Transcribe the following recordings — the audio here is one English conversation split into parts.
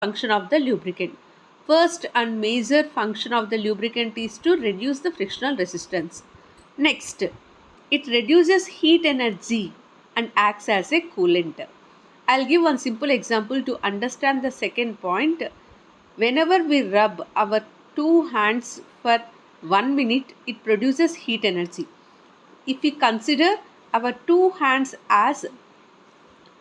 function of the lubricant. First and major function of the lubricant is to reduce the frictional resistance. Next, it reduces heat energy and acts as a coolant. I'll give one simple example to understand the second point. Whenever we rub our two hands for 1 minute, it produces heat energy. If we consider our two hands as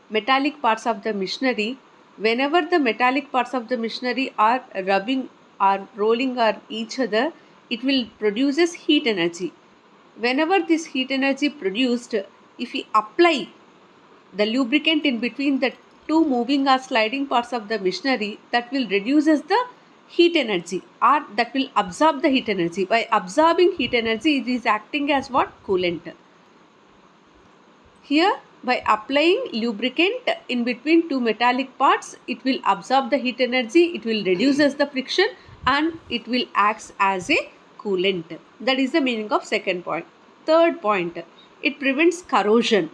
metallic parts of the machinery, whenever the metallic parts of the machinery are rubbing or rolling on each other, it will produces heat energy. Whenever this heat energy produced, if we apply the lubricant in between the two moving or sliding parts of the machinery, that will reduces the heat energy, or that will absorb the heat energy. By absorbing heat energy, it is acting as what? Coolant. Here, by applying lubricant in between two metallic parts, it will absorb the heat energy, it will reduces the friction, and it will acts as a coolant. That is the meaning of second point. Third point, it prevents corrosion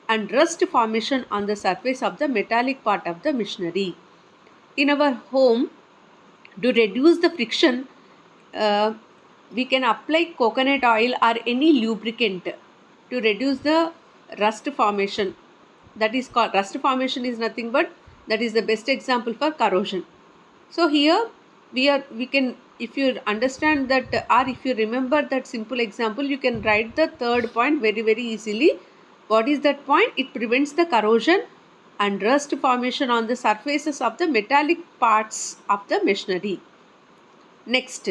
and rust formation on the surface of the metallic part of the machinery. In our home, to reduce the friction, we can apply coconut oil or any lubricant to reduce the rust formation. That is called rust formation is nothing but that is the best example for corrosion. So here we can, if you understand that or if you remember that simple example, you can write the third point very easily. What is that point? It prevents the corrosion and rust formation on the surfaces of the metallic parts of the machinery. Next,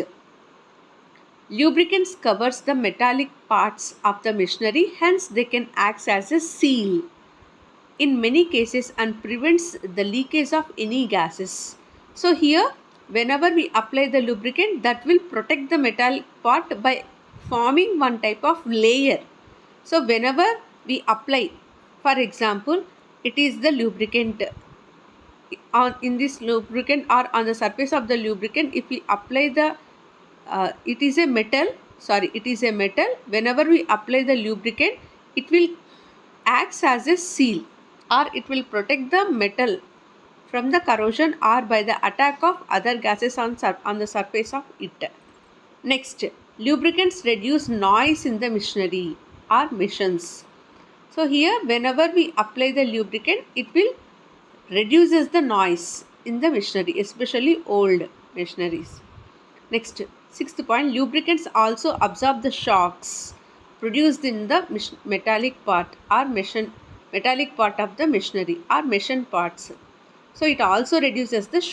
lubricants covers the metallic parts of the machinery, hence they can act as a seal in many cases and prevents the leakage of any gases. So here, whenever we apply the lubricant, that will protect the metallic part by forming one type of layer. So whenever we apply, for example, it is the lubricant on in this lubricant or on the surface of the lubricant, if we apply the it is a metal. Whenever we apply the lubricant, it will acts as a seal, or it will protect the metal from the corrosion or by the attack of other gases on the surface of it. Next, lubricants reduce noise in the machinery or machines. So here, whenever we apply the lubricant, it will reduces the noise in the machinery, especially old machineries. Next, sixth point, lubricants also absorb the shocks produced in the metallic part or metallic part of the machinery or machine parts. So it also reduces the